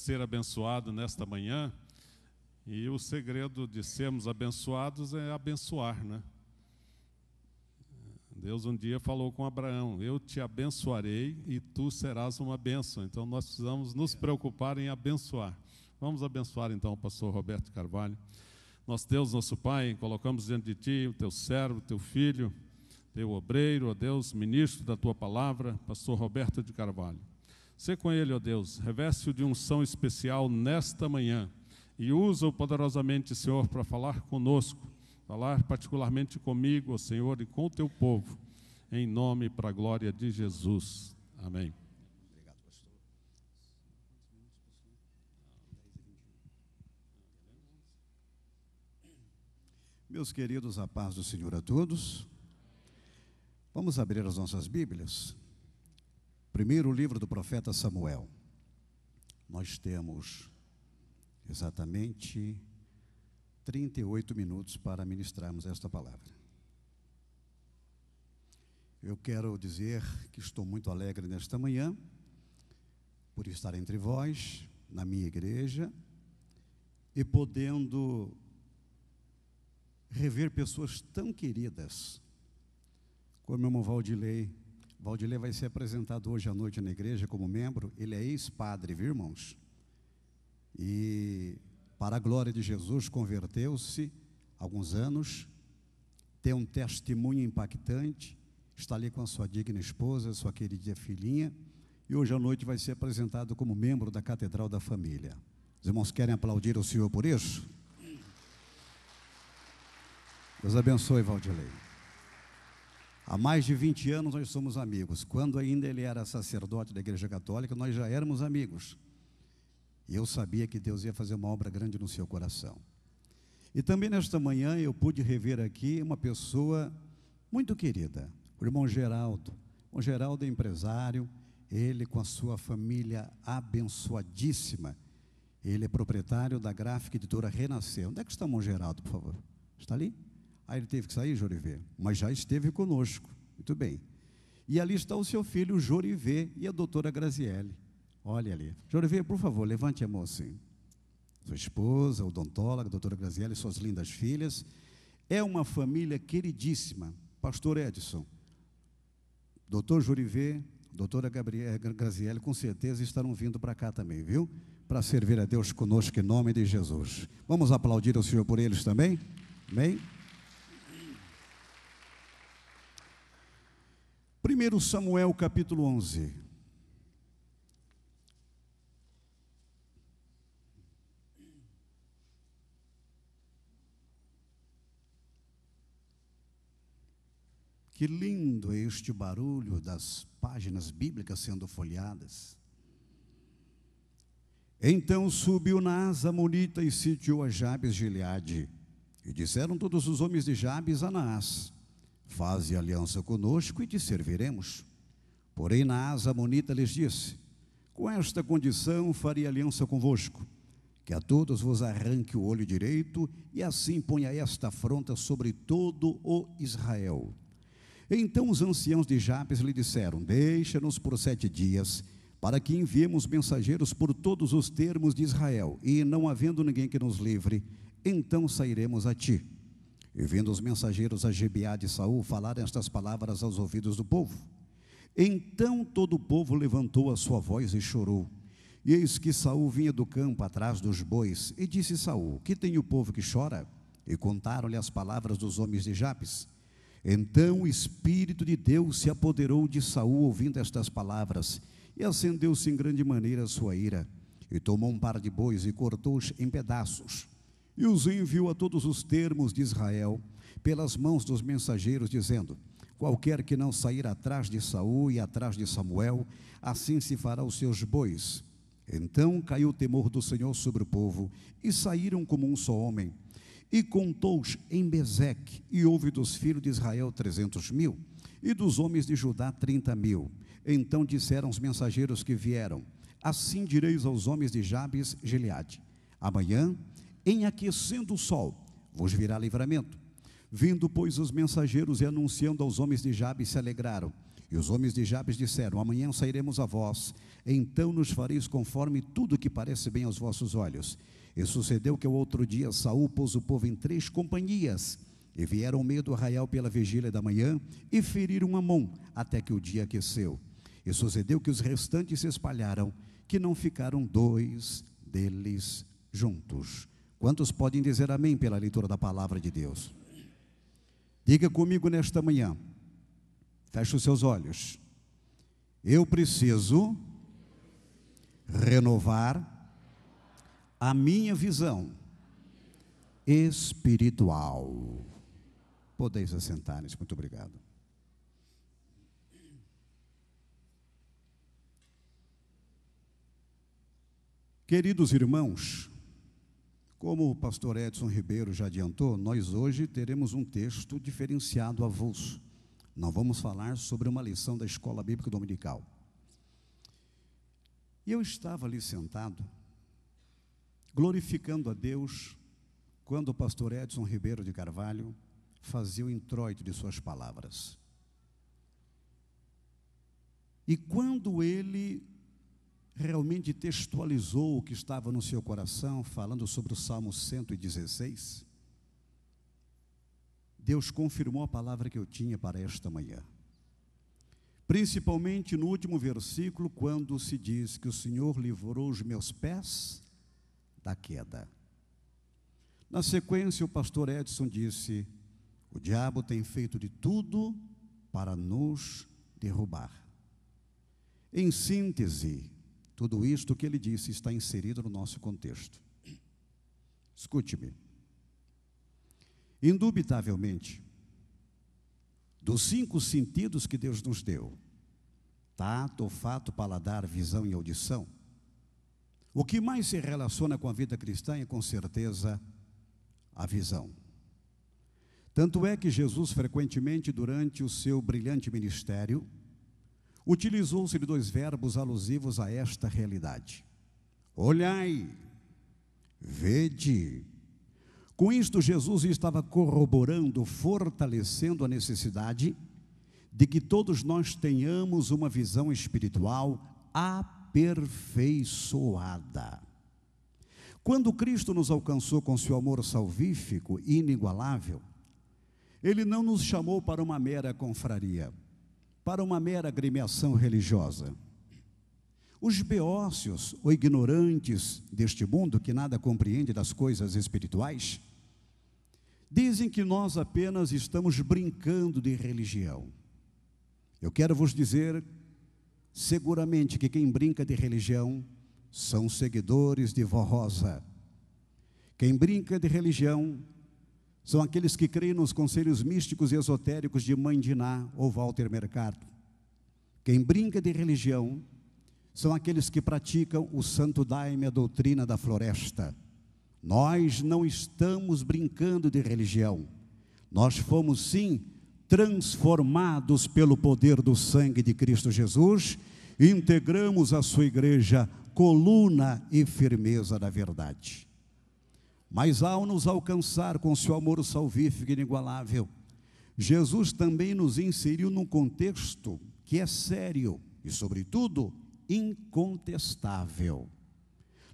ser abençoado nesta manhã, e o segredo de sermos abençoados é abençoar, né? Deus um dia falou com Abraão: eu te abençoarei e tu serás uma bênção. Então nós precisamos nos preocupar em abençoar. Vamos abençoar então o pastor Roberto Carvalho. Nosso Deus, nosso Pai, colocamos diante de Ti o Teu servo, o Teu filho, Teu obreiro, ó Deus, ministro da Tua palavra, pastor Roberto de Carvalho. Sê com ele, ó Deus, reveste-o de unção especial nesta manhã e usa-o poderosamente, Senhor, para falar conosco, falar particularmente comigo, ó Senhor, e com o Teu povo, em nome e para a glória de Jesus. Amém. Obrigado, pastor. Meus queridos, a paz do Senhor a todos. Vamos abrir as nossas Bíblias. Primeiro livro do profeta Samuel. Nós temos exatamente 38 minutos para ministrarmos esta palavra. Eu quero dizer que estou muito alegre nesta manhã, por estar entre vós, na minha igreja, e podendo rever pessoas tão queridas, como o irmão Valdilei. Valdilei vai ser apresentado hoje à noite na igreja como membro. Ele é ex-padre, viu, irmãos? E, para a glória de Jesus, converteu-se há alguns anos, tem um testemunho impactante, está ali com a sua digna esposa, sua querida filhinha, e hoje à noite vai ser apresentado como membro da Catedral da Família. Os irmãos querem aplaudir o Senhor por isso? Deus abençoe, Valdilei. Há mais de 20 anos nós somos amigos. Quando ainda ele era sacerdote da Igreja Católica, nós já éramos amigos. E eu sabia que Deus ia fazer uma obra grande no seu coração. E também nesta manhã eu pude rever aqui uma pessoa muito querida, o irmão Geraldo. O Geraldo é empresário, ele com a sua família abençoadíssima. Ele é proprietário da gráfica editora Renascer. Onde é que está o irmão Geraldo, por favor? Está ali? Aí ele teve que sair, Jorivê, mas já esteve conosco. Muito bem. E ali está o seu filho, Jorivê, e a doutora Graziele. Olha ali. Jorivê, por favor, levante a mão assim. Sua esposa, odontóloga, a doutora Graziele, suas lindas filhas. É uma família queridíssima. Pastor Edson, doutor Jorivê, doutora Graziele, com certeza estarão vindo para cá também, viu? Para servir a Deus conosco em nome de Jesus. Vamos aplaudir o Senhor por eles também? Amém? 1 Samuel capítulo 11. Que lindo é este barulho das páginas bíblicas sendo folheadas. Então subiu Naás Amonita e sitiou a Jabes de Gileade. E disseram todos os homens de Jabes a Naás: faze aliança conosco e te serviremos. Porém Naás Amonita lhes disse: com esta condição farei aliança convosco, que a todos vos arranque o olho direito, e assim ponha esta afronta sobre todo o Israel. Então os anciãos de Jabes lhe disseram: deixa-nos por 7 dias, para que enviemos mensageiros por todos os termos de Israel, e não havendo ninguém que nos livre, então sairemos a ti. E vindo os mensageiros a Gibeá de Saul, falaram estas palavras aos ouvidos do povo. Então todo o povo levantou a sua voz e chorou. E eis que Saul vinha do campo atrás dos bois, e disse Saul: que tem o povo que chora? E contaram-lhe as palavras dos homens de Jabes. Então o Espírito de Deus se apoderou de Saul, ouvindo estas palavras, e acendeu-se em grande maneira a sua ira, e tomou um par de bois e cortou-os em pedaços, e os enviou a todos os termos de Israel, pelas mãos dos mensageiros, dizendo: qualquer que não sair atrás de Saul e atrás de Samuel, assim se fará os seus bois. Então caiu o temor do Senhor sobre o povo, e saíram como um só homem. E contou-os em Bezeque, e houve dos filhos de Israel 300.000, e dos homens de Judá 30.000. Então disseram os mensageiros que vieram: assim direis aos homens de Jabes Gileade: amanhã, em aquecendo o sol, vos virá livramento. Vindo, pois, os mensageiros e anunciando aos homens de Jabes, se alegraram. E os homens de Jabes disseram: amanhã sairemos a vós, então nos fareis conforme tudo que parece bem aos vossos olhos. E sucedeu que ao outro dia Saul pôs o povo em 3 companhias, e vieram ao meio do arraial pela vigília da manhã, e feriram Amon, até que o dia aqueceu. E sucedeu que os restantes se espalharam, que não ficaram 2 deles juntos. Quantos podem dizer amém pela leitura da palavra de Deus? Diga comigo nesta manhã, feche os seus olhos. Eu preciso renovar a minha visão espiritual. Podeis assentar-se, muito obrigado. Queridos irmãos, como o pastor Edson Ribeiro já adiantou, nós hoje teremos um texto diferenciado, avulso. Não vamos falar sobre uma lição da Escola Bíblica Dominical. E eu estava ali sentado, glorificando a Deus, quando o pastor Edson Ribeiro de Carvalho fazia o introito de suas palavras. E quando ele realmente textualizou o que estava no seu coração, falando sobre o Salmo 116, Deus confirmou a palavra que eu tinha para esta manhã. Principalmente no último versículo, quando se diz que o Senhor livrou os meus pés da queda. Na sequência, o pastor Edson disse: o diabo tem feito de tudo para nos derrubar. Em síntese, tudo isto que ele disse está inserido no nosso contexto. Escute-me. Indubitavelmente, dos 5 sentidos que Deus nos deu, tato, olfato, paladar, visão e audição, o que mais se relaciona com a vida cristã é, com certeza, a visão. Tanto é que Jesus, frequentemente, durante o seu brilhante ministério, utilizou-se de 2 verbos alusivos a esta realidade: olhai, vede. Com isto, Jesus estava corroborando, fortalecendo a necessidade de que todos nós tenhamos uma visão espiritual aperfeiçoada. Quando Cristo nos alcançou com seu amor salvífico e inigualável, Ele não nos chamou para uma mera confraria, para uma mera agremiação religiosa. Os beócios ou ignorantes deste mundo, que nada compreende das coisas espirituais, dizem que nós apenas estamos brincando de religião. Eu quero vos dizer, seguramente, que quem brinca de religião são seguidores de Vó Rosa. Quem brinca de religião são aqueles que creem nos conselhos místicos e esotéricos de Mãe Diná ou Walter Mercado. Quem brinca de religião são aqueles que praticam o Santo Daime, a doutrina da floresta. Nós não estamos brincando de religião. Nós fomos, sim, transformados pelo poder do sangue de Cristo Jesus, e integramos a sua igreja, coluna e firmeza da verdade. Mas ao nos alcançar com seu amor salvífico inigualável, Jesus também nos inseriu num contexto que é sério e, sobretudo, incontestável.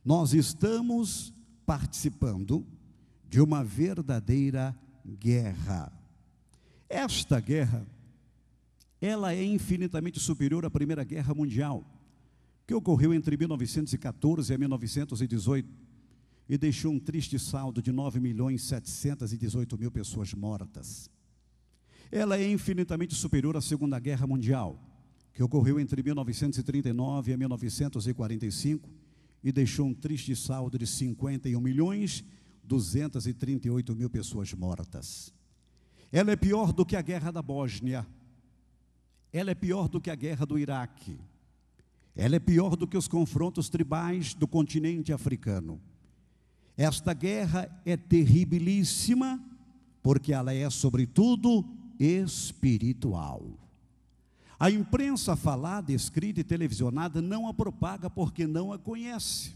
Nós estamos participando de uma verdadeira guerra. Esta guerra, ela é infinitamente superior à Primeira Guerra Mundial, que ocorreu entre 1914 e 1918, e deixou um triste saldo de 9.718.000 pessoas mortas. Ela é infinitamente superior à Segunda Guerra Mundial, que ocorreu entre 1939 e 1945, e deixou um triste saldo de 51.238.000 pessoas mortas. Ela é pior do que a guerra da Bósnia, ela é pior do que a guerra do Iraque, ela é pior do que os confrontos tribais do continente africano. Esta guerra é terribilíssima, porque ela é, sobretudo, espiritual. A imprensa falada, escrita e televisionada não a propaga porque não a conhece.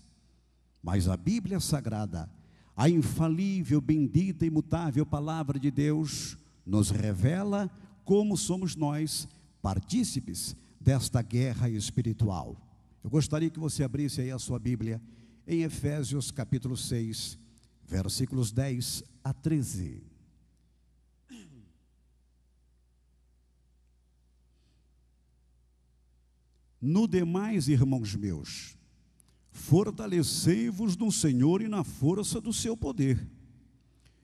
Mas a Bíblia Sagrada, a infalível, bendita e imutável palavra de Deus, nos revela como somos nós partícipes desta guerra espiritual. Eu gostaria que você abrisse aí a sua Bíblia em Efésios capítulo 6, versículos 10 a 13. No demais, irmãos meus, fortalecei-vos no Senhor e na força do seu poder.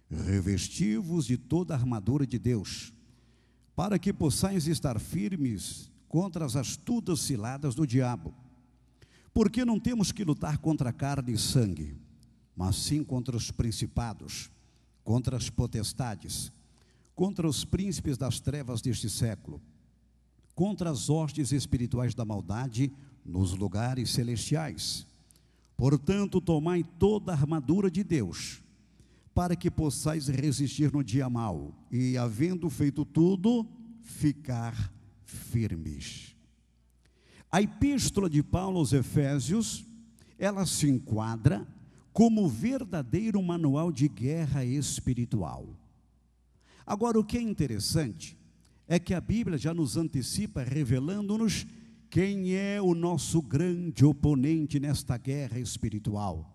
Revesti-vos de toda a armadura de Deus, para que possais estar firmes contra as astutas ciladas do diabo. Porque não temos que lutar contra carne e sangue, mas sim contra os principados, contra as potestades, contra os príncipes das trevas deste século, contra as hostes espirituais da maldade nos lugares celestiais. Portanto, tomai toda a armadura de Deus, para que possais resistir no dia mau, e, havendo feito tudo, ficar firmes. A epístola de Paulo aos Efésios, ela se enquadra como verdadeiro manual de guerra espiritual. Agora, o que é interessante é que a Bíblia já nos antecipa, revelando-nos quem é o nosso grande oponente nesta guerra espiritual.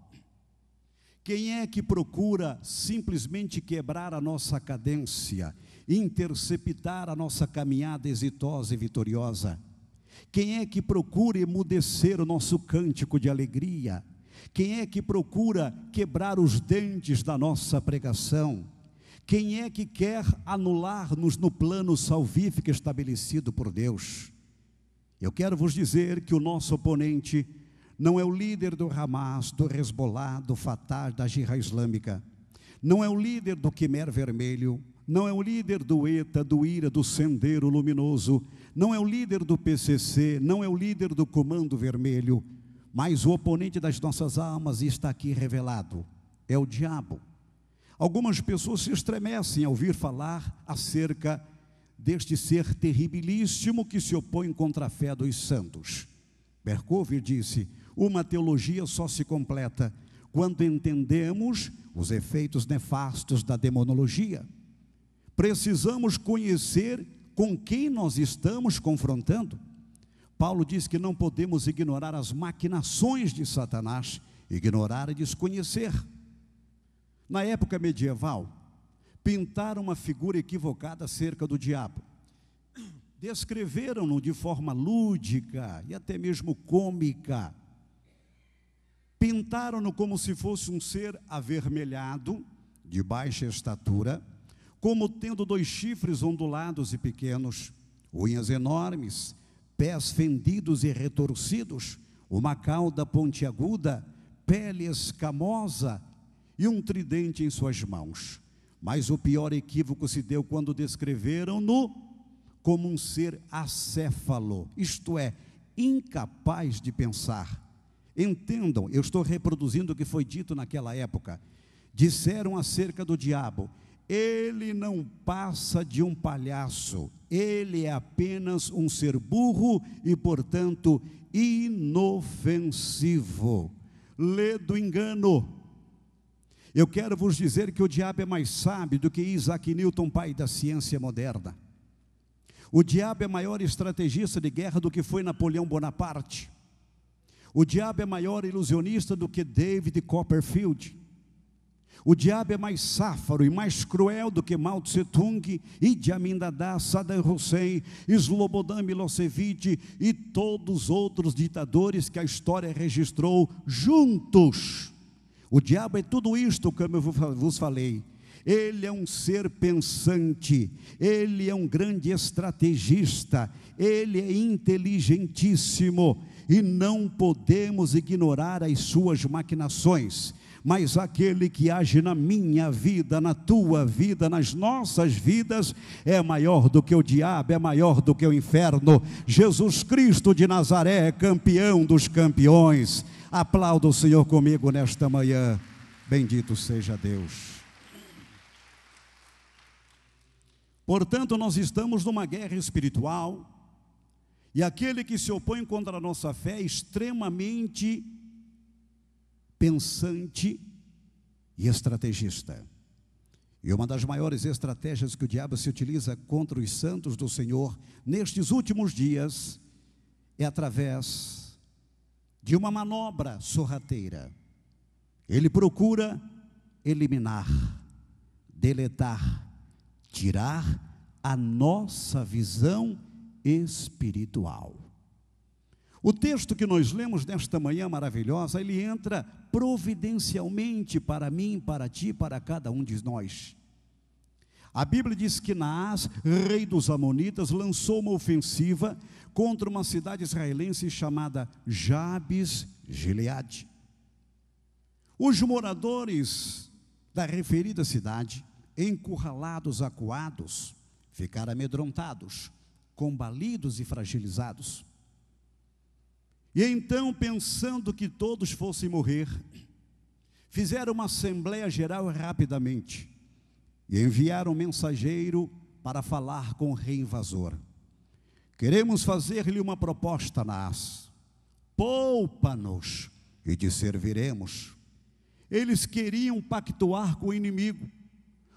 Quem é que procura simplesmente quebrar a nossa cadência, interceptar a nossa caminhada exitosa e vitoriosa? Quem é que procura emudecer o nosso cântico de alegria? Quem é que procura quebrar os dentes da nossa pregação? Quem é que quer anular-nos no plano salvífico estabelecido por Deus? Eu quero vos dizer que o nosso oponente não é o líder do Hamas, do Hezbollah, do Fatah, da Jihad Islâmica. Não é o líder do Quimer Vermelho. Não é o líder do ETA, do IRA, do Sendeiro Luminoso. Não é o líder do PCC. Não é o líder do Comando Vermelho. Mas o oponente das nossas almas está aqui revelado. É o diabo. Algumas pessoas se estremecem ao ouvir falar acerca deste ser terribilíssimo que se opõe contra a fé dos santos. Berkowitz disse: uma teologia só se completa quando entendemos os efeitos nefastos da demonologia. Precisamos conhecer com quem nós estamos confrontando. Paulo diz que não podemos ignorar as maquinações de Satanás, ignorar e desconhecer. Na época medieval, pintaram uma figura equivocada acerca do diabo. Descreveram-no de forma lúdica e até mesmo cômica. Pintaram-no como se fosse um ser avermelhado, de baixa estatura, como tendo 2 chifres ondulados e pequenos, unhas enormes, pés fendidos e retorcidos, uma cauda pontiaguda, pele escamosa e um tridente em suas mãos. Mas o pior equívoco se deu quando descreveram-no como um ser acéfalo, isto é, incapaz de pensar. Entendam, eu estou reproduzindo o que foi dito naquela época. Disseram acerca do diabo: ele não passa de um palhaço, ele é apenas um ser burro e, portanto, inofensivo. Lê do engano. Eu quero vos dizer que o diabo é mais sábio do que Isaac Newton, pai da ciência moderna. O diabo é maior estrategista de guerra do que foi Napoleão Bonaparte. O diabo é maior ilusionista do que David Copperfield. O diabo é mais sáfaro e mais cruel do que Mao Tse-tung, Idi Amin Dada, Saddam Hussein, Slobodan Milosevic e todos os outros ditadores que a história registrou juntos. O diabo é tudo isto, como eu vos falei. Ele é um ser pensante, ele é um grande estrategista, ele é inteligentíssimo e não podemos ignorar as suas maquinações. Mas aquele que age na minha vida, na tua vida, nas nossas vidas, é maior do que o diabo, é maior do que o inferno. Jesus Cristo de Nazaré é campeão dos campeões. Aplauda o Senhor comigo nesta manhã. Bendito seja Deus. Portanto, nós estamos numa guerra espiritual, e aquele que se opõe contra a nossa fé é extremamente pensante e estrategista. E uma das maiores estratégias que o diabo se utiliza contra os santos do Senhor nestes últimos dias é através de uma manobra sorrateira. Ele procura eliminar, deletar, tirar a nossa visão espiritual. O texto que nós lemos nesta manhã maravilhosa, ele entra providencialmente para mim, para ti, para cada um de nós. A Bíblia diz que Naás, rei dos Amonitas, lançou uma ofensiva contra uma cidade israelense chamada Jabes Gileade. Os moradores da referida cidade, encurralados, acuados, ficaram amedrontados, combalidos e fragilizados. E então, pensando que todos fossem morrer, fizeram uma assembleia geral rapidamente e enviaram um mensageiro para falar com o rei invasor. Queremos fazer-lhe uma proposta, Naás. Poupa-nos e te serviremos. Eles queriam pactuar com o inimigo.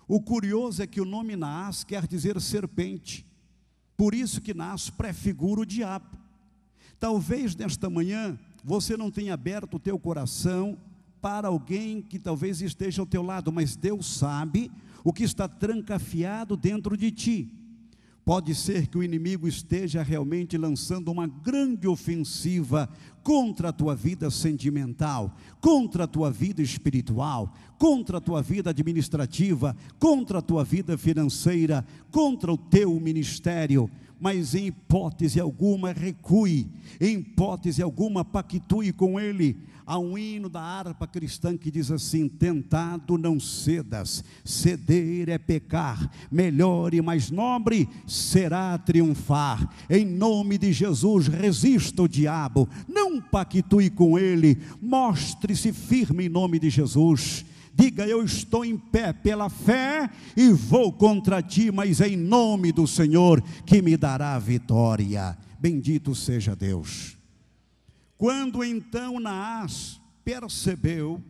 O curioso é que o nome Naás quer dizer serpente. Por isso que Naás prefigura o diabo. Talvez nesta manhã você não tenha aberto o teu coração para alguém que talvez esteja ao teu lado, mas Deus sabe o que está trancafiado dentro de ti. Pode ser que o inimigo esteja realmente lançando uma grande ofensiva contra a tua vida sentimental, contra a tua vida espiritual, contra a tua vida administrativa, contra a tua vida financeira, contra o teu ministério. Mas em hipótese alguma recue, em hipótese alguma pactue com ele. Há um hino da harpa cristã que diz assim: tentado não cedas, ceder é pecar, melhor e mais nobre será triunfar. Em nome de Jesus, resista o diabo, não pactue com ele, mostre-se firme em nome de Jesus. Diga: eu estou em pé pela fé e vou contra ti, mas em nome do Senhor que me dará a vitória. Bendito seja Deus. Quando então Naás percebeu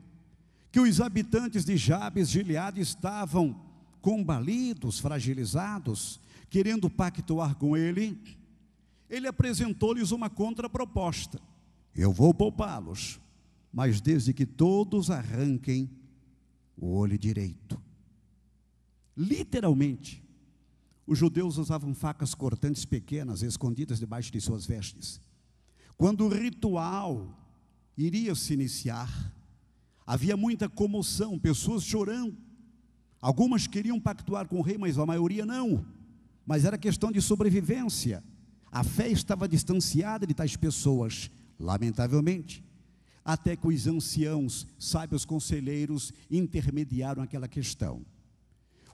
que os habitantes de Jabes Gileade estavam combalidos, fragilizados, querendo pactuar com ele, ele apresentou-lhes uma contraproposta: eu vou poupá-los, mas desde que todos arranquem o olho direito. Literalmente, os judeus usavam facas cortantes pequenas, escondidas debaixo de suas vestes. Quando o ritual iria se iniciar, havia muita comoção, pessoas chorando. Algumas queriam pactuar com o rei, mas a maioria não. Mas era questão de sobrevivência. A fé estava distanciada de tais pessoas, lamentavelmente. Até que os anciãos, sábios conselheiros, intermediaram aquela questão.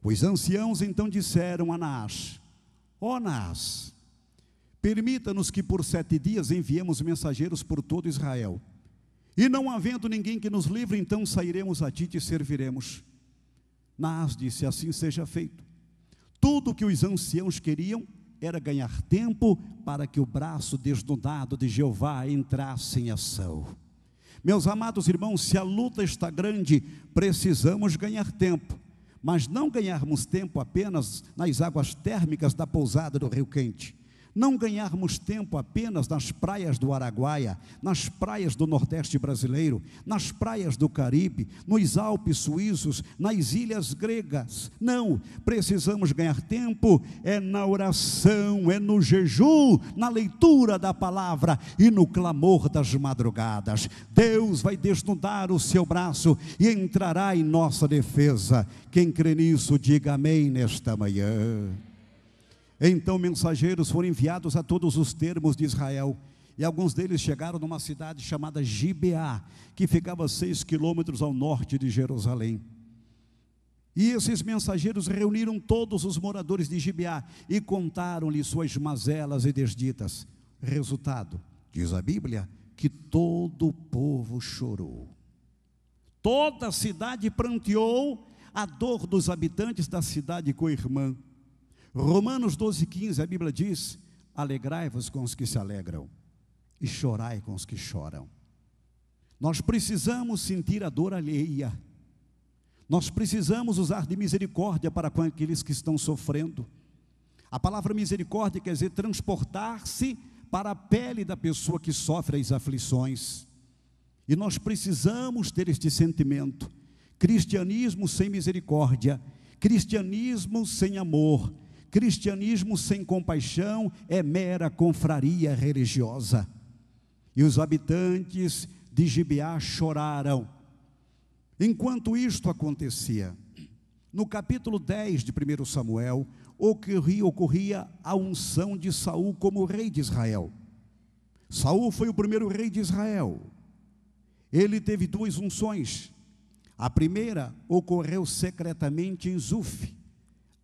Os anciãos então disseram a Naás: ó Naás, permita-nos que por 7 dias enviemos mensageiros por todo Israel, e não havendo ninguém que nos livre, então sairemos a ti e te serviremos. Naás disse: assim seja feito. Tudo o que os anciãos queriam era ganhar tempo para que o braço desnudado de Jeová entrasse em ação. Meus amados irmãos, se a luta está grande, precisamos ganhar tempo, mas não ganharmos tempo apenas nas águas térmicas da pousada do Rio Quente, não ganharmos tempo apenas nas praias do Araguaia, nas praias do Nordeste brasileiro, nas praias do Caribe, nos Alpes suíços, nas ilhas gregas. Não, precisamos ganhar tempo na oração, no jejum, na leitura da palavra e no clamor das madrugadas. Deus vai desnudar o seu braço e entrará em nossa defesa. Quem crê nisso, diga amém nesta manhã. Então mensageiros foram enviados a todos os termos de Israel, e alguns deles chegaram numa cidade chamada Gibeá, que ficava a 6 quilômetros ao norte de Jerusalém. E esses mensageiros reuniram todos os moradores de Gibeá e contaram-lhe suas mazelas e desditas. Resultado, diz a Bíblia, que todo o povo chorou. Toda a cidade pranteou a dor dos habitantes da cidade co-irmã. Romanos 12,15, a Bíblia diz: alegrai-vos com os que se alegram e chorai com os que choram. Nós precisamos sentir a dor alheia, Nós precisamos usar de misericórdia para com aqueles que estão sofrendo. A palavra misericórdia quer dizer transportar-se para a pele da pessoa que sofre as aflições. E nós precisamos ter este sentimento. Cristianismo sem misericórdia, cristianismo sem amor, cristianismo sem compaixão é mera confraria religiosa. E os habitantes de Gibeá choraram. Enquanto isto acontecia, no capítulo 10 de 1 Samuel, ocorria a unção de Saul como rei de Israel. Saul foi o primeiro rei de Israel. Ele teve duas unções. A primeira ocorreu secretamente em Zuf.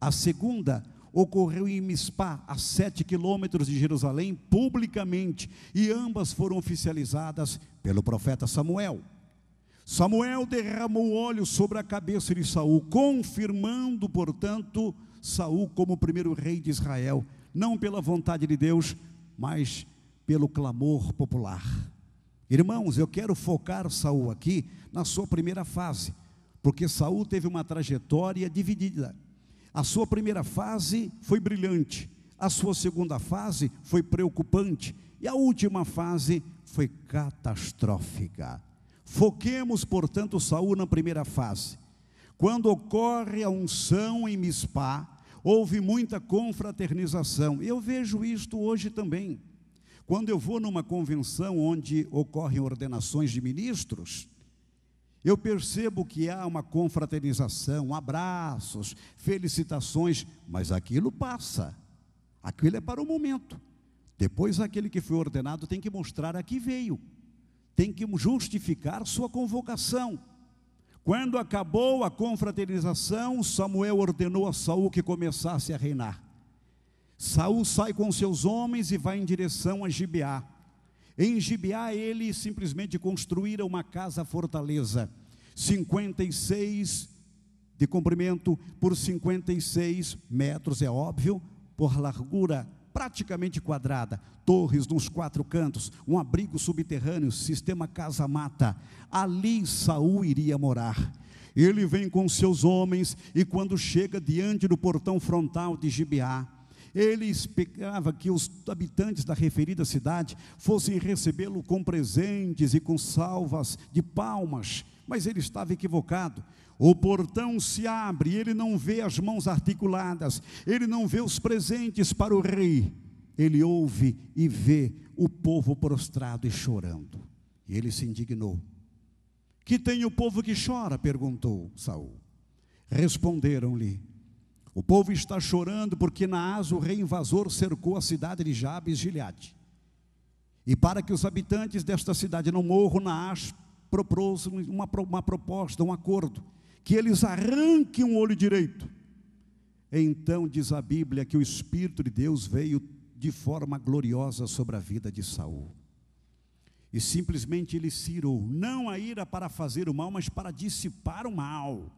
A segunda ocorreu em Mispá, a 7 quilômetros de Jerusalém, publicamente, e ambas foram oficializadas pelo profeta Samuel. Samuel derramou óleo sobre a cabeça de Saul, confirmando, portanto, Saul como o primeiro rei de Israel, não pela vontade de Deus, mas pelo clamor popular. Irmãos, eu quero focar Saul aqui na sua primeira fase, porque Saul teve uma trajetória dividida. A sua primeira fase foi brilhante, a sua segunda fase foi preocupante, e a última fase foi catastrófica. Foquemos, portanto, Saul na primeira fase. Quando ocorre a unção em Mispá, houve muita confraternização. Eu vejo isto hoje também. Quando eu vou numa convenção onde ocorrem ordenações de ministros, eu percebo que há uma confraternização, abraços, felicitações, mas aquilo passa. Aquilo é para o momento. Depois aquele que foi ordenado tem que mostrar a que veio. Tem que justificar sua convocação. Quando acabou a confraternização, Samuel ordenou a Saul que começasse a reinar. Saul sai com seus homens e vai em direção a Gibeá. Em Gibeá ele simplesmente construíra uma casa-fortaleza, 56 de comprimento por 56 metros, é óbvio, por largura praticamente quadrada, torres nos 4 cantos, um abrigo subterrâneo, sistema casa-mata. Ali Saul iria morar. Ele vem com seus homens e quando chega diante do portão frontal de Gibeá, ele esperava que os habitantes da referida cidade fossem recebê-lo com presentes e com salvas de palmas, mas ele estava equivocado. O portão se abre e ele não vê as mãos articuladas, ele não vê os presentes para o rei. Ele ouve e vê o povo prostrado e chorando. E ele se indignou. Que tem o povo que chora? Perguntou Saul. Responderam-lhe: o povo está chorando porque Naás, o rei invasor, cercou a cidade de Jabes Gileade. E para que os habitantes desta cidade não morram, Naás propôs uma proposta, um acordo, que eles arranquem um olho direito. Então diz a Bíblia que o Espírito de Deus veio de forma gloriosa sobre a vida de Saul. E simplesmente ele se irou, não a ira para fazer o mal, mas para dissipar o mal.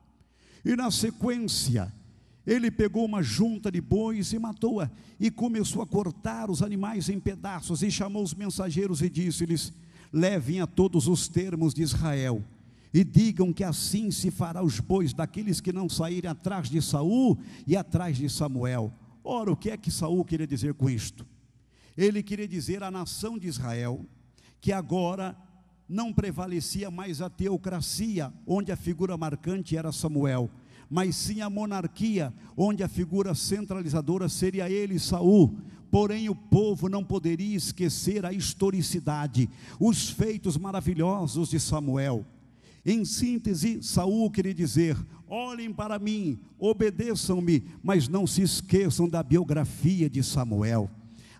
E na sequência, ele pegou uma junta de bois e matou-a, e começou a cortar os animais em pedaços, e chamou os mensageiros e disse-lhes: levem a todos os termos de Israel, e digam que assim se fará os bois daqueles que não saírem atrás de Saul e atrás de Samuel. Ora, o que é que Saul queria dizer com isto? Ele queria dizer à nação de Israel que agora não prevalecia mais a teocracia, onde a figura marcante era Samuel, mas sim a monarquia, onde a figura centralizadora seria ele, Saul. Porém o povo não poderia esquecer a historicidade, os feitos maravilhosos de Samuel. Em síntese, Saul queria dizer: olhem para mim, obedeçam-me, mas não se esqueçam da biografia de Samuel.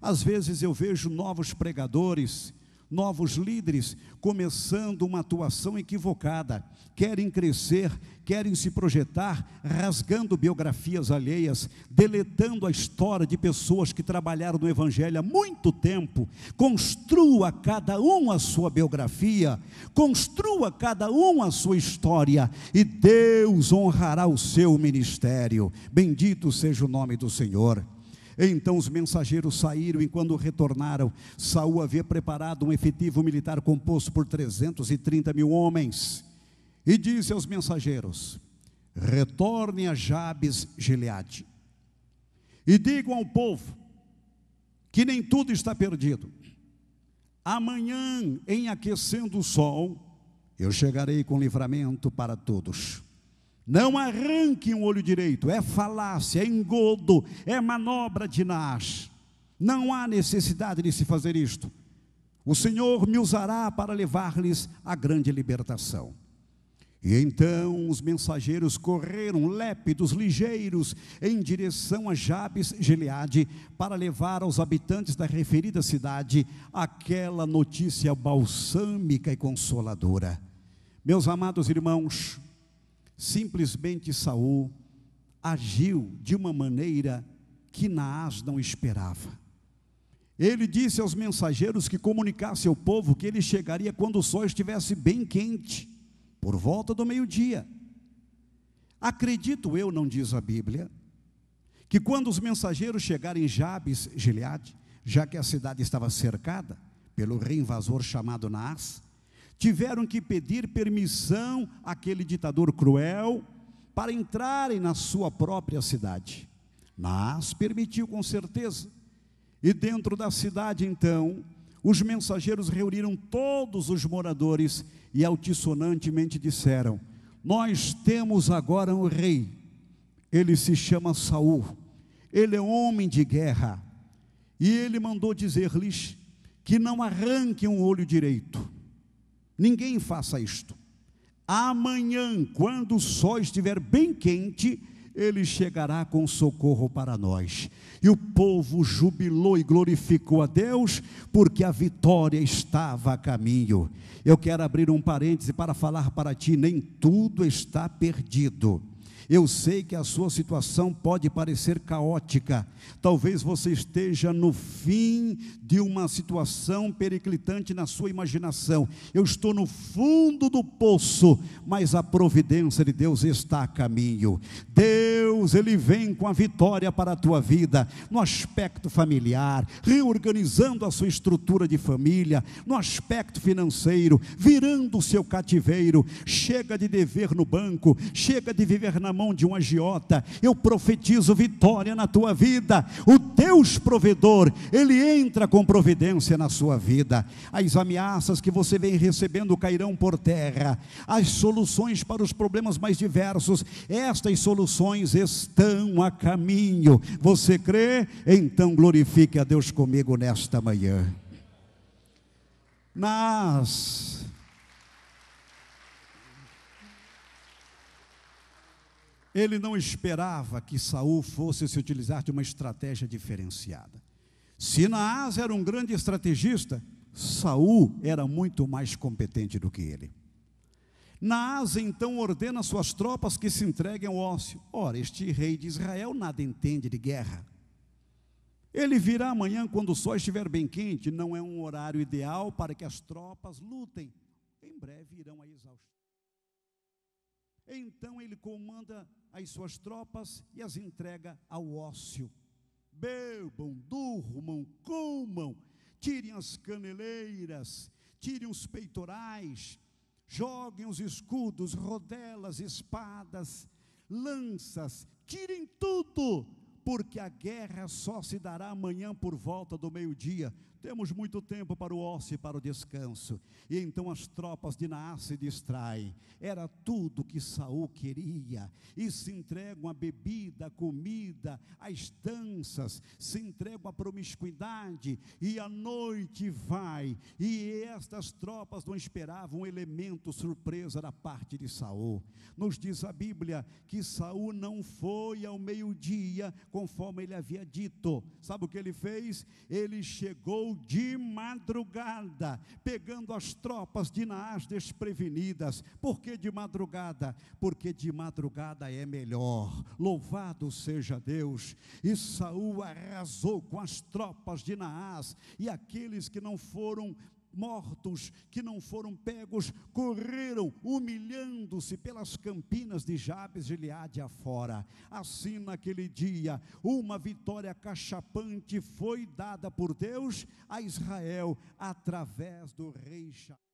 Às vezes eu vejo novos pregadores, novos líderes começando uma atuação equivocada, querem crescer, querem se projetar, rasgando biografias alheias, deletando a história de pessoas que trabalharam no Evangelho há muito tempo. Construa cada um a sua biografia, construa cada um a sua história, e Deus honrará o seu ministério. Bendito seja o nome do Senhor. Então os mensageiros saíram, e quando retornaram, Saul havia preparado um efetivo militar composto por 330 mil homens, e disse aos mensageiros: retornem a Jabes Gileade e digam ao povo que nem tudo está perdido. Amanhã, em aquecendo o sol, eu chegarei com livramento para todos. Não arranquem o olho direito, é falácia, é engodo, é manobra de Naás. Não há necessidade de se fazer isto. O Senhor me usará para levar-lhes a grande libertação. E então os mensageiros correram lépidos, ligeiros, em direção a Jabes Gileade, para levar aos habitantes da referida cidade aquela notícia balsâmica e consoladora. Meus amados irmãos, simplesmente Saul agiu de uma maneira que Naás não esperava. Ele disse aos mensageiros que comunicasse ao povo que ele chegaria quando o sol estivesse bem quente, por volta do meio-dia. Acredito eu, não diz a Bíblia, que quando os mensageiros chegarem em Jabes Gileade, já que a cidade estava cercada pelo rei invasor chamado Naás, tiveram que pedir permissão àquele ditador cruel para entrarem na sua própria cidade. Naás permitiu com certeza. E dentro da cidade, então, os mensageiros reuniram todos os moradores e altissonantemente disseram: nós temos agora um rei, ele se chama Saul, ele é homem de guerra, e ele mandou dizer-lhes que não arranquem um olho direito, ninguém faça isto. Amanhã, quando o sol estiver bem quente, ele chegará com socorro para nós. E o povo jubilou e glorificou a Deus, porque a vitória estava a caminho. Eu quero abrir um parêntese para falar para ti: nem tudo está perdido. Eu sei que a sua situação pode parecer caótica, talvez você esteja no fim de uma situação periclitante na sua imaginação. Eu estou no fundo do poço, mas a providência de Deus está a caminho. Deus, Ele vem com a vitória para a tua vida, no aspecto familiar, reorganizando a sua estrutura de família, no aspecto financeiro, virando o seu cativeiro. Chega de dever no banco, chega de viver na mão de um agiota. Eu profetizo vitória na tua vida. O Deus provedor, Ele entra com providência na sua vida. As ameaças que você vem recebendo cairão por terra. As soluções para os problemas mais diversos, estas soluções estão a caminho. Você crê? Então glorifique a Deus comigo nesta manhã. Mas ele não esperava que Saul fosse se utilizar de uma estratégia diferenciada. Se Naás era um grande estrategista, Saul era muito mais competente do que ele. Naás então ordena suas tropas que se entreguem ao ócio. Ora, este rei de Israel nada entende de guerra. Ele virá amanhã quando o sol estiver bem quente. Não é um horário ideal para que as tropas lutem. Em breve irão a exaustão. Então ele comanda as suas tropas e as entrega ao ócio. Bebam, durmam, comam, tirem as caneleiras, tirem os peitorais, joguem os escudos, rodelas, espadas, lanças, tirem tudo, porque a guerra só se dará amanhã por volta do meio-dia. Temos muito tempo para o ócio e para o descanso. E então as tropas de Naás se distraem. Era tudo que Saul queria. E se entregam à bebida, à comida, às danças, se entregam à promiscuidade. E a noite vai. E estas tropas não esperavam um elemento surpresa da parte de Saul. Nos diz a Bíblia que Saul não foi ao meio-dia, conforme ele havia dito. Sabe o que ele fez? Ele chegou de madrugada, pegando as tropas de Naás desprevenidas. Por que de madrugada? Porque de madrugada é melhor. Louvado seja Deus. E Saul arrasou com as tropas de Naás, e aqueles que não foram mortos, que não foram pegos, correram humilhando-se pelas campinas de Jabes Gileade afora. Assim, naquele dia, uma vitória cachapante foi dada por Deus a Israel através do rei Jabes.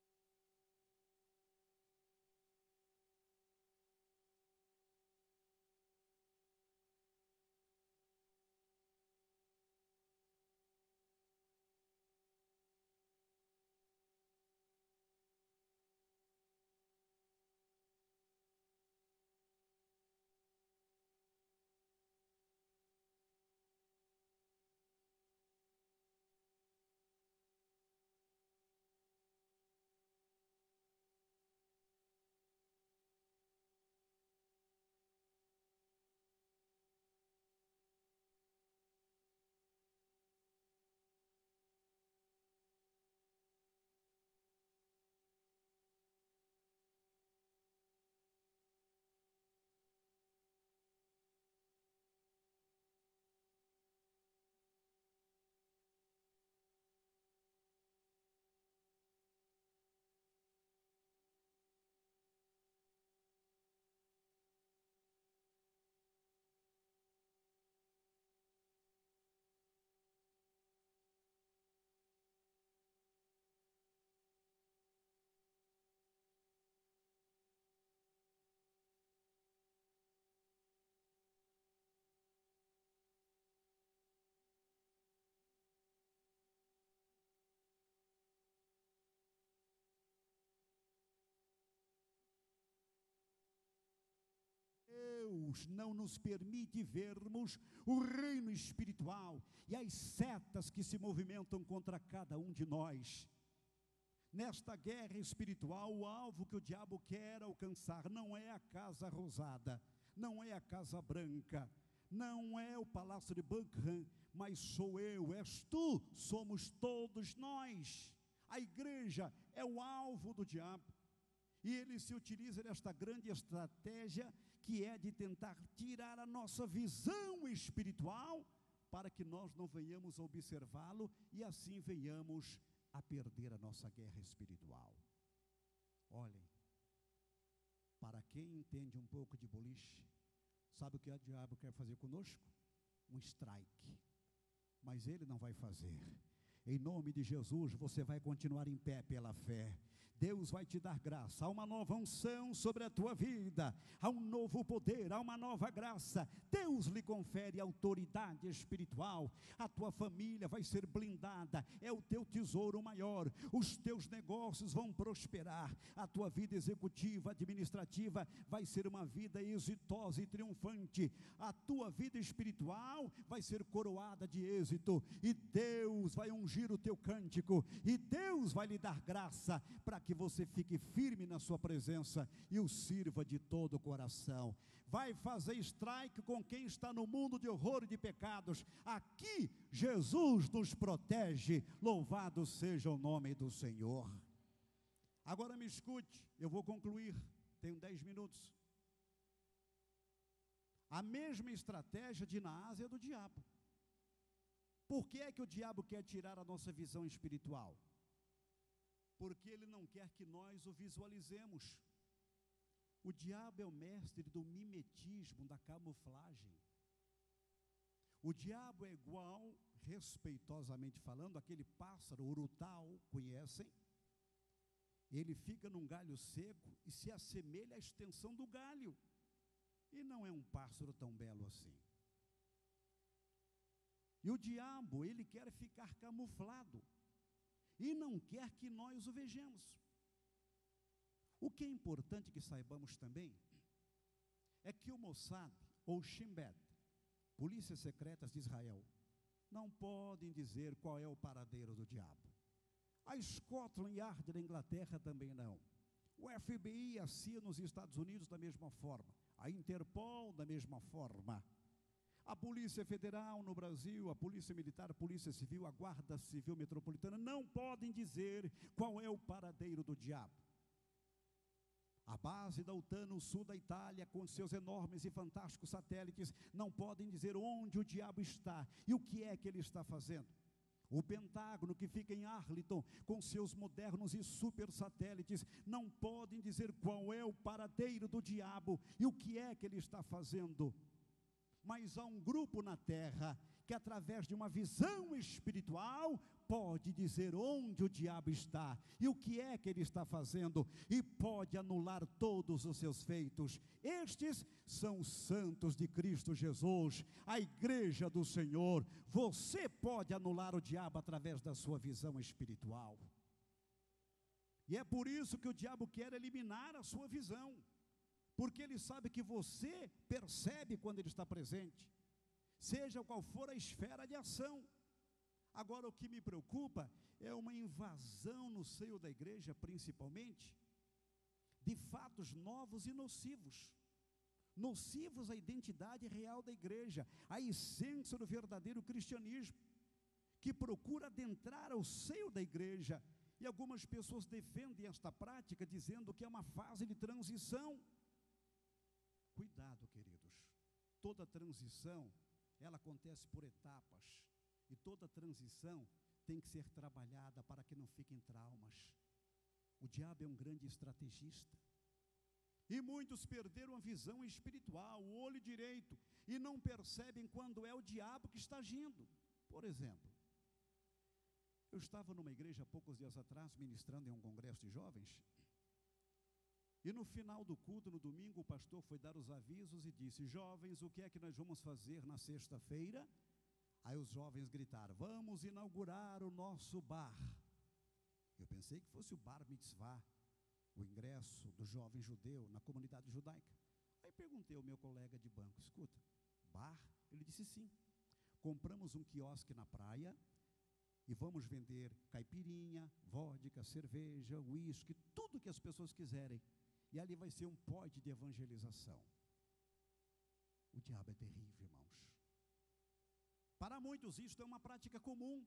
Deus não nos permite vermos o reino espiritual e as setas que se movimentam contra cada um de nós. Nesta guerra espiritual, o alvo que o diabo quer alcançar não é a Casa Rosada, não é a Casa Branca, não é o Palácio de Buckingham, mas sou eu, és tu, somos todos nós. A igreja é o alvo do diabo. E ele se utiliza desta grande estratégia, que é de tentar tirar a nossa visão espiritual, para que nós não venhamos a observá-lo, e assim venhamos a perder a nossa guerra espiritual. Olhem, para quem entende um pouco de boliche, sabe o que o diabo quer fazer conosco? Um strike. Mas ele não vai fazer. Em nome de Jesus, você vai continuar em pé pela fé. Deus vai te dar graça, há uma nova unção sobre a tua vida, há um novo poder, há uma nova graça. Deus lhe confere autoridade espiritual, a tua família vai ser blindada, é o teu tesouro maior, os teus negócios vão prosperar, a tua vida executiva, administrativa, vai ser uma vida exitosa e triunfante, a tua vida espiritual vai ser coroada de êxito, e Deus vai ungir o teu cântico, e Deus vai lhe dar graça, para que você fique firme na sua presença, e o sirva de todo o coração. Vai fazer strike com quem está no mundo de horror e de pecados. Aqui Jesus nos protege, louvado seja o nome do Senhor. Agora me escute, eu vou concluir, tenho 10 minutos. A mesma estratégia de Naás é do diabo. Por que é que o diabo quer tirar a nossa visão espiritual? Porque ele não quer que nós o visualizemos. O diabo é o mestre do mimetismo, da camuflagem. O diabo é igual, respeitosamente falando, aquele pássaro urutau, conhecem? Ele fica num galho seco e se assemelha à extensão do galho, e não é um pássaro tão belo assim. E o diabo, ele quer ficar camuflado, e não quer que nós o vejamos. O que é importante que saibamos também, é que o Mossad, ou Shin Bet, polícias secretas de Israel, não podem dizer qual é o paradeiro do diabo. A Scotland Yard da Inglaterra também não. O FBI e a CIA nos Estados Unidos da mesma forma. A Interpol da mesma forma. A Polícia Federal no Brasil, a Polícia Militar, a Polícia Civil, a Guarda Civil Metropolitana não podem dizer qual é o paradeiro do diabo. A base da OTAN no sul da Itália, com seus enormes e fantásticos satélites, não podem dizer onde o diabo está e o que é que ele está fazendo. O Pentágono, que fica em Arlington, com seus modernos e super satélites, não podem dizer qual é o paradeiro do diabo e o que é que ele está fazendo. Mas há um grupo na terra que, através de uma visão espiritual, pode dizer onde o diabo está e o que é que ele está fazendo, e pode anular todos os seus feitos. Estes são os santos de Cristo Jesus, a igreja do Senhor. Você pode anular o diabo através da sua visão espiritual, e é por isso que o diabo quer eliminar a sua visão, porque ele sabe que você percebe quando ele está presente, seja qual for a esfera de ação. Agora, o que me preocupa é uma invasão no seio da igreja, principalmente, de fatos novos e nocivos. Nocivos à identidade real da igreja, à essência do verdadeiro cristianismo, que procura adentrar ao seio da igreja, e algumas pessoas defendem esta prática, dizendo que é uma fase de transição. Cuidado, queridos, toda transição, ela acontece por etapas, e toda transição tem que ser trabalhada para que não fiquem traumas. O diabo é um grande estrategista, e muitos perderam a visão espiritual, o olho direito, e não percebem quando é o diabo que está agindo. Por exemplo, eu estava numa igreja há poucos dias atrás, ministrando em um congresso de jovens, e no final do culto, no domingo, o pastor foi dar os avisos e disse: jovens, o que é que nós vamos fazer na sexta-feira? Aí os jovens gritaram: vamos inaugurar o nosso bar. Eu pensei que fosse o bar mitzvah, o ingresso do jovem judeu na comunidade judaica. Aí perguntei ao meu colega de banco, escuta, bar? Ele disse sim. Compramos um quiosque na praia e vamos vender caipirinha, vodka, cerveja, uísque, tudo que as pessoas quiserem. E ali vai ser um pod de evangelização. O diabo é terrível, irmãos. Para muitos isto é uma prática comum.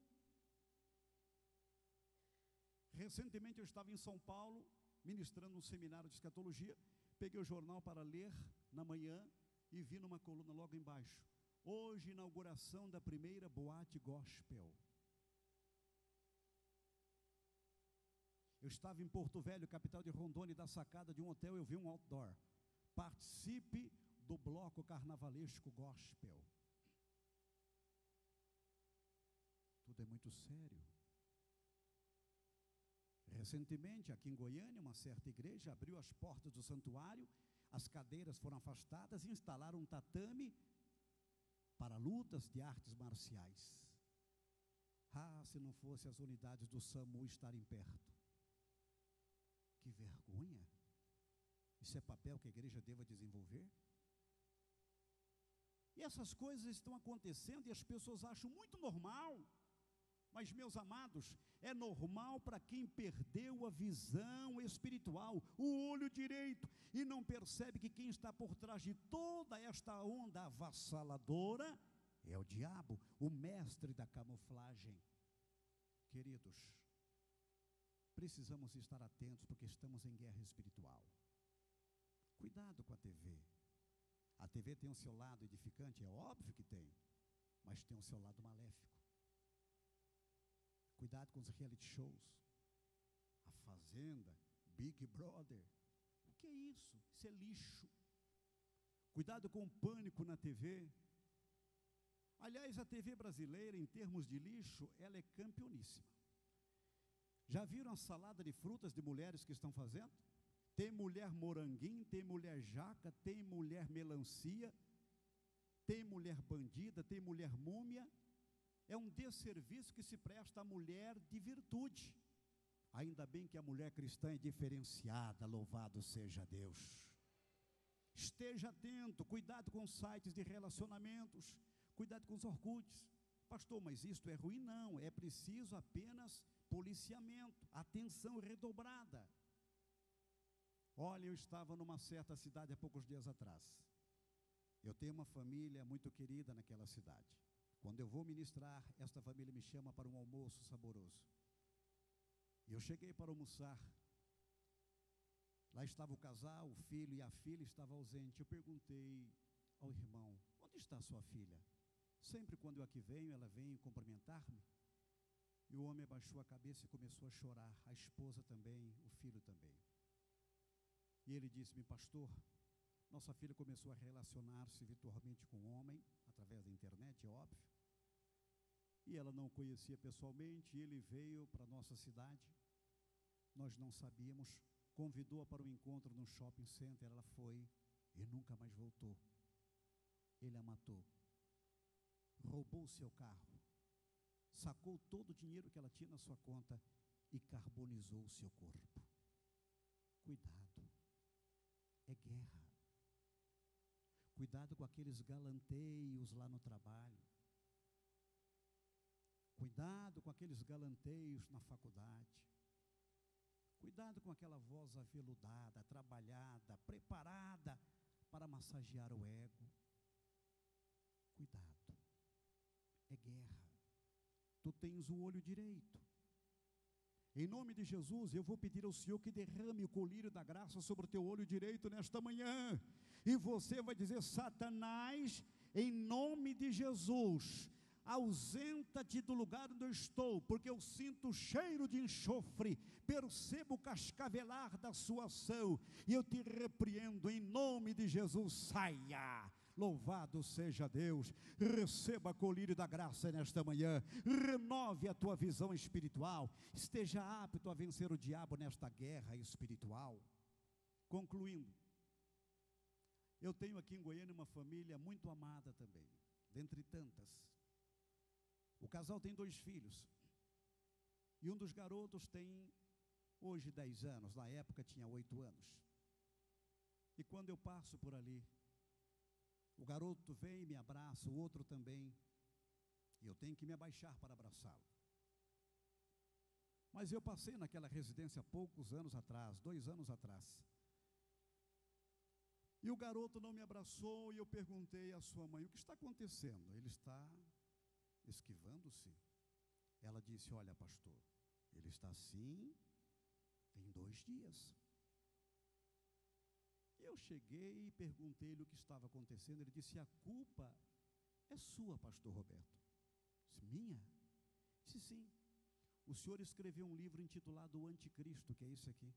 Recentemente eu estava em São Paulo, ministrando um seminário de escatologia, peguei o jornal para ler na manhã e vi numa coluna logo embaixo: hoje, inauguração da primeira boate gospel. Eu estava em Porto Velho, capital de Rondônia, e da sacada de um hotel eu vi um outdoor: participe do bloco carnavalesco gospel. Tudo é muito sério. Recentemente, aqui em Goiânia, uma certa igreja abriu as portas do santuário, as cadeiras foram afastadas e instalaram um tatame para lutas de artes marciais. Ah, se não fosse as unidades do SAMU estarem perto. Que vergonha! Isso é papel que a igreja deva desenvolver? E essas coisas estão acontecendo e as pessoas acham muito normal. Mas, meus amados, é normal para quem perdeu a visão espiritual, o olho direito, e não percebe que quem está por trás de toda esta onda avassaladora é o diabo, o mestre da camuflagem. Queridos, precisamos estar atentos, porque estamos em guerra espiritual. Cuidado com a TV. A TV tem o seu lado edificante, é óbvio que tem, mas tem o seu lado maléfico. Cuidado com os reality shows, a Fazenda, Big Brother. O que é isso? Isso é lixo. Cuidado com o pânico na TV. Aliás, a TV brasileira, em termos de lixo, ela é campeoníssima. Já viram a salada de frutas de mulheres que estão fazendo? Tem mulher moranguinho, tem mulher jaca, tem mulher melancia, tem mulher bandida, tem mulher múmia. É um desserviço que se presta à mulher de virtude. Ainda bem que a mulher cristã é diferenciada, louvado seja Deus. Esteja atento, cuidado com os sites de relacionamentos, cuidado com os orkutes. Pastor, mas isto é ruim? Não, é preciso apenas policiamento, atenção redobrada. Olha, eu estava numa certa cidade há poucos dias atrás. Eu tenho uma família muito querida naquela cidade. Quando eu vou ministrar, esta família me chama para um almoço saboroso. E eu cheguei para almoçar. Lá estava o casal, o filho e a filha estavam ausentes. Eu perguntei ao irmão: onde está a sua filha? Sempre quando eu aqui venho, ela vem cumprimentar-me. E o homem abaixou a cabeça e começou a chorar. A esposa também, o filho também. E ele disse-me: pastor, nossa filha começou a relacionar-se virtualmente com um homem, através da internet, é óbvio. E ela não o conhecia pessoalmente, e ele veio para a nossa cidade. Nós não sabíamos, convidou-a para um encontro no shopping center, ela foi e nunca mais voltou. Ele a matou, roubou o seu carro, sacou todo o dinheiro que ela tinha na sua conta e carbonizou o seu corpo. Cuidado, é guerra. Cuidado com aqueles galanteios lá no trabalho. Cuidado com aqueles galanteios na faculdade. Cuidado com aquela voz aveludada, trabalhada, preparada para massagear o ego. Cuidado, é guerra. Tu tens o olho direito. Em nome de Jesus, eu vou pedir ao Senhor que derrame o colírio da graça sobre o teu olho direito nesta manhã. E você vai dizer: Satanás, em nome de Jesus, ausenta-te do lugar onde eu estou, porque eu sinto o cheiro de enxofre, percebo o cascavelar da sua ação, e eu te repreendo em nome de Jesus. Saia! Louvado seja Deus. Receba colírio da graça nesta manhã. Renove a tua visão espiritual. Esteja apto a vencer o diabo nesta guerra espiritual. Concluindo, eu tenho aqui em Goiânia uma família muito amada também, dentre tantas. O casal tem 2 filhos, e um dos garotos tem hoje 10 anos, na época tinha 8 anos. E quando eu passo por ali, o garoto vem e me abraça, o outro também, e eu tenho que me abaixar para abraçá-lo. Mas eu passei naquela residência há poucos anos atrás, 2 anos atrás. E o garoto não me abraçou, e eu perguntei à sua mãe: o que está acontecendo? Ele está esquivando-se. Ela disse: olha, pastor, ele está assim tem 2 dias. Eu cheguei e perguntei-lhe o que estava acontecendo. Ele disse: a culpa é sua, pastor Roberto. Disse: minha? Disse: sim. O senhor escreveu um livro intitulado O Anticristo, que é isso aqui.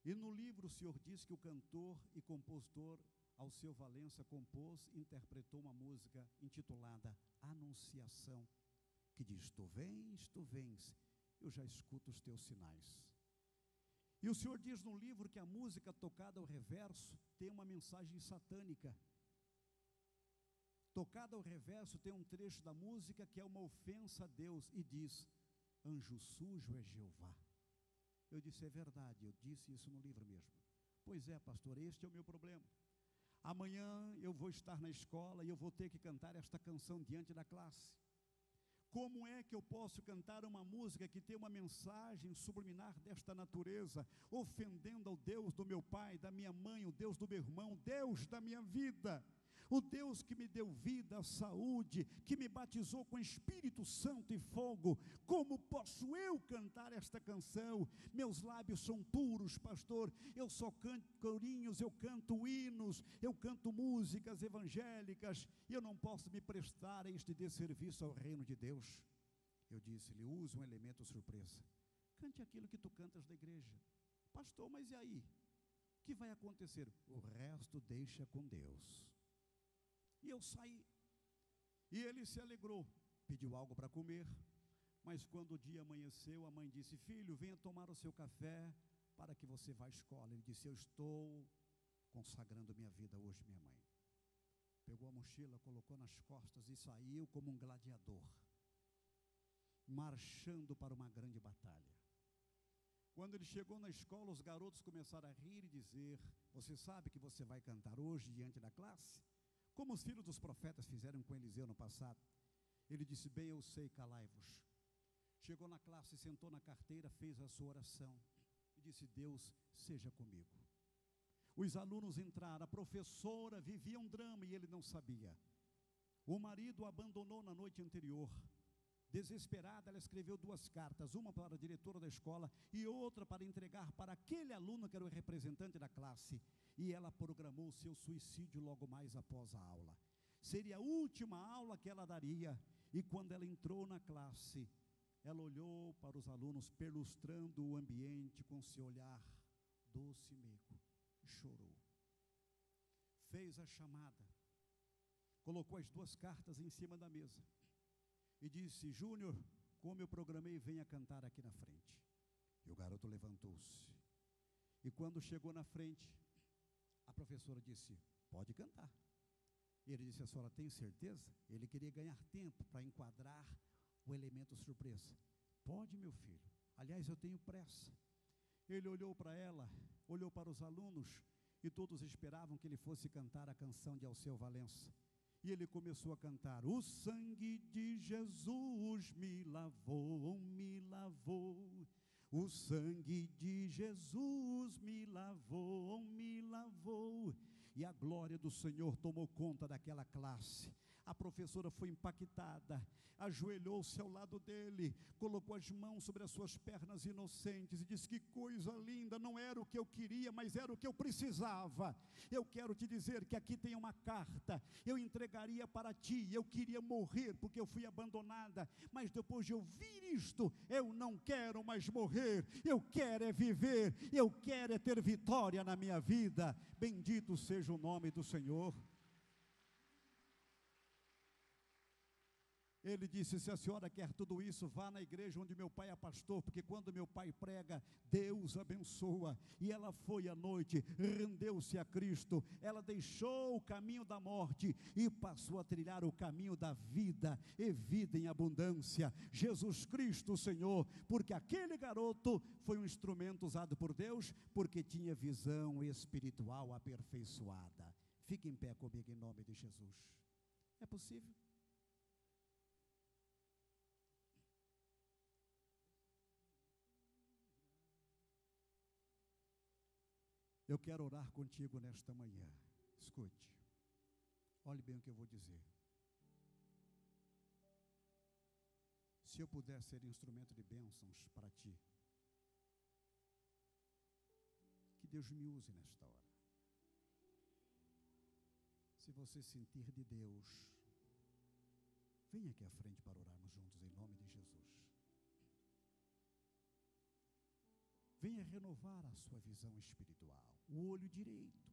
E no livro o senhor diz que o cantor e compositor Alceu Valença compôs e interpretou uma música intitulada Anunciação, que diz: tu vens, eu já escuto os teus sinais. E o senhor diz no livro que a música tocada ao reverso tem uma mensagem satânica. Tocada ao reverso tem um trecho da música que é uma ofensa a Deus e diz: anjo sujo é Jeová. Eu disse: é verdade, eu disse isso no livro mesmo. Pois é, pastor, este é o meu problema. Amanhã eu vou estar na escola e eu vou ter que cantar esta canção diante da classe. Como é que eu posso cantar uma música que tem uma mensagem subliminar desta natureza, ofendendo ao Deus do meu pai, da minha mãe, o Deus do meu irmão, Deus da minha vida, o Deus que me deu vida, saúde, que me batizou com Espírito Santo e fogo? Como posso eu cantar esta canção? Meus lábios são puros, pastor, eu só canto corinhos, eu canto hinos, eu canto músicas evangélicas, e eu não posso me prestar a este desserviço ao reino de Deus. Eu disse-lhe: use um elemento surpresa, cante aquilo que tu cantas da igreja. Pastor, mas e aí? O que vai acontecer? O resto deixa com Deus. E eu saí, e ele se alegrou, pediu algo para comer, mas quando o dia amanheceu, a mãe disse: filho, venha tomar o seu café para que você vá à escola. Ele disse: eu estou consagrando minha vida hoje, minha mãe. Pegou a mochila, colocou nas costas e saiu como um gladiador, marchando para uma grande batalha. Quando ele chegou na escola, os garotos começaram a rir e dizer: você sabe que você vai cantar hoje diante da classe? Como os filhos dos profetas fizeram com Eliseu no passado. Ele disse: bem, eu sei, calai-vos. Chegou na classe, sentou na carteira, fez a sua oração e disse: Deus, seja comigo. Os alunos entraram, a professora vivia um drama e ele não sabia. O marido o abandonou na noite anterior. Desesperada, ela escreveu 2 cartas, uma para a diretora da escola e outra para entregar para aquele aluno que era o representante da classe. E ela programou o seu suicídio logo mais após a aula. Seria a última aula que ela daria. E quando ela entrou na classe, ela olhou para os alunos, perlustrando o ambiente com seu olhar doce e meigo, e chorou. Fez a chamada, colocou as 2 cartas em cima da mesa e disse: Júnior, como eu programei, venha cantar aqui na frente. E o garoto levantou-se. E quando chegou na frente, a professora disse: pode cantar. Ele disse: a senhora tem certeza? Ele queria ganhar tempo para enquadrar o elemento surpresa. Pode, meu filho, aliás, eu tenho pressa. Ele olhou para ela, olhou para os alunos, e todos esperavam que ele fosse cantar a canção de Alceu Valença. E ele começou a cantar: o sangue de Jesus me lavou, me lavou. O sangue de Jesus me lavou, me lavou. E a glória do Senhor tomou conta daquela classe. A professora foi impactada, ajoelhou-se ao lado dele, colocou as mãos sobre as suas pernas inocentes e disse: que coisa linda, não era o que eu queria, mas era o que eu precisava. Eu quero te dizer que aqui tem uma carta, eu entregaria para ti, eu queria morrer porque eu fui abandonada, mas depois de ouvir isto, eu não quero mais morrer, eu quero é viver, eu quero é ter vitória na minha vida. Bendito seja o nome do Senhor. Ele disse: se a senhora quer tudo isso, vá na igreja onde meu pai é pastor, porque quando meu pai prega, Deus abençoa. E ela foi à noite, rendeu-se a Cristo, ela deixou o caminho da morte e passou a trilhar o caminho da vida, e vida em abundância. Jesus Cristo, Senhor, porque aquele garoto foi um instrumento usado por Deus, porque tinha visão espiritual aperfeiçoada. Fique em pé comigo em nome de Jesus. É possível? Eu quero orar contigo nesta manhã. Escute, olhe bem o que eu vou dizer. Se eu puder ser instrumento de bênçãos para ti, que Deus me use nesta hora. Se você sentir de Deus, venha aqui à frente para orarmos juntos em nome de Jesus. Venha renovar a sua visão espiritual, o olho direito.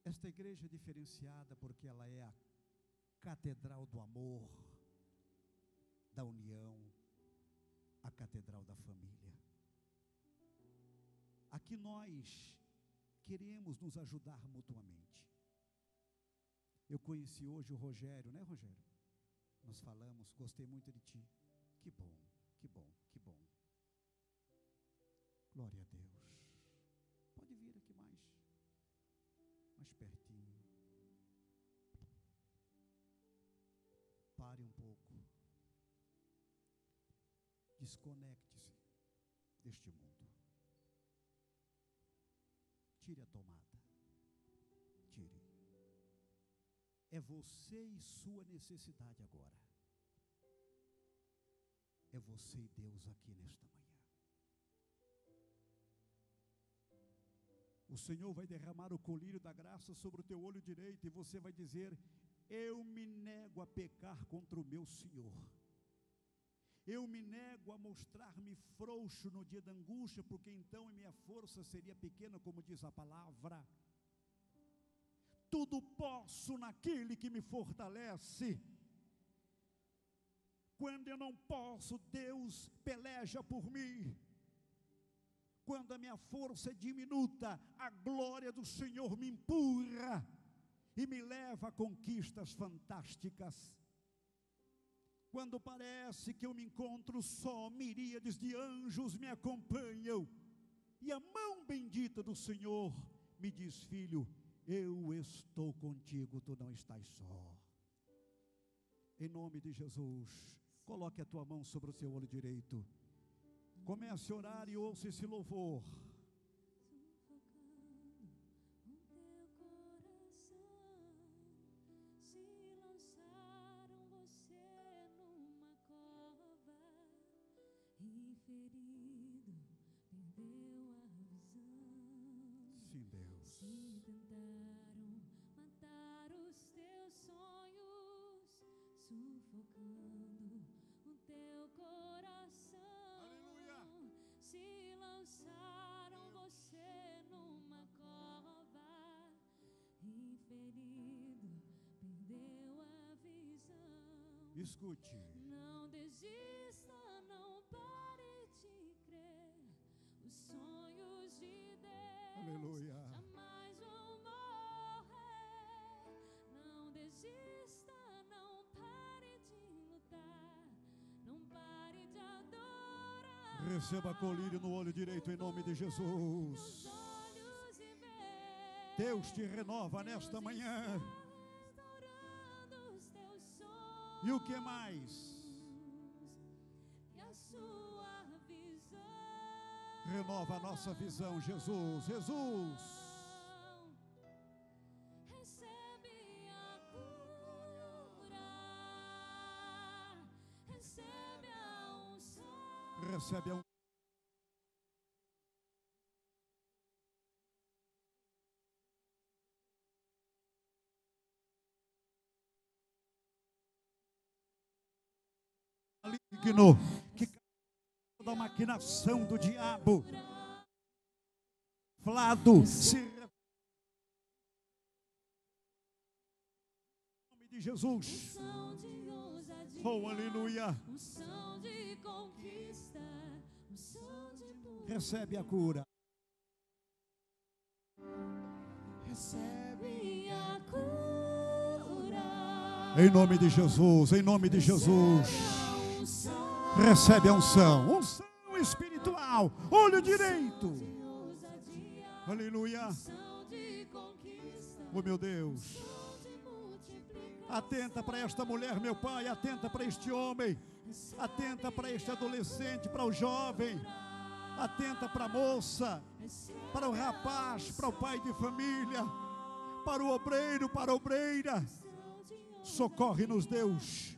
Esta igreja é diferenciada porque ela é a catedral do amor, da união, a catedral da família. Aqui nós queremos nos ajudar mutuamente. Eu conheci hoje o Rogério, né, Rogério? Nós falamos, gostei muito de ti. Que bom, que bom, que bom. Glória a Deus. Pode vir aqui mais pertinho. Pare um pouco. Desconecte-se deste mundo. Tire a tomada. Tire. É você e sua necessidade agora. É você e Deus aqui nesta manhã. O Senhor vai derramar o colírio da graça sobre o teu olho direito e você vai dizer: eu me nego a pecar contra o meu Senhor. Eu me nego a mostrar-me frouxo no dia da angústia, porque então a minha força seria pequena, como diz a palavra. Tudo posso naquele que me fortalece. Quando eu não posso, Deus peleja por mim. Quando a minha força é diminuta, a glória do Senhor me empurra e me leva a conquistas fantásticas. Quando parece que eu me encontro só, miríades de anjos me acompanham, e a mão bendita do Senhor me diz: filho, eu estou contigo, tu não estás só. Em nome de Jesus, coloque a tua mão sobre o seu olho direito. Comece a orar e ouça esse louvor. Se lançaram você numa cova e ferido, perdeu a visão. Sim, Deus. Se tentaram matar os teus sonhos, sufocando o teu coração. Aleluia. Se lançaram você numa cova e ferido, perdeu a visão. Escute. Não desista, não pare de crer. Os sonhos de Deus Aleluia. jamais vão morrer. Não desista, não pare de lutar. Não pare de adorar. Receba colírio no olho direito em nome de Jesus. Deus te renova nesta manhã. E o que mais? E a sua visão. Renova a nossa visão, Jesus. Jesus. Recebe a cura. Recebe a unção. Recebe a maligno que toda a maquinação do diabo flado se de Jesus. unção de ousadia, Oh, aleluia. unção de conquista, unção de pureza. Recebe a cura. Recebe a cura. Em nome de Jesus, em nome de Jesus. A unção Recebe a unção. Unção espiritual. Olho direito. de ousadia, Aleluia. unção de conquista, Oh, meu Deus. unção de multiplicação. Atenta para esta mulher, meu Pai. Atenta para este homem. Atenta para este adolescente, para o jovem. Atenta para a moça, para o rapaz, para o pai de família, para o obreiro, para a obreira. Socorre-nos, Deus.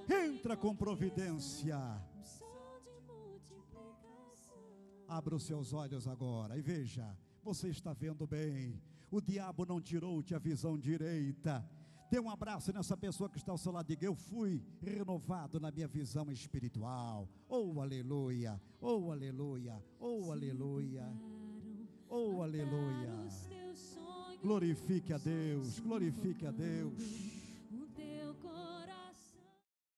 Entra com providência. Unção de multiplicação. Abra os seus olhos agora e veja, você está vendo bem. O diabo não tirou-te a visão direita. Dê um abraço nessa pessoa que está ao seu lado. Diga: eu fui renovado na minha visão espiritual. Oh, aleluia, oh, aleluia, oh, aleluia, oh, aleluia. Os teus sonhos Glorifique a Deus, glorifique a Deus.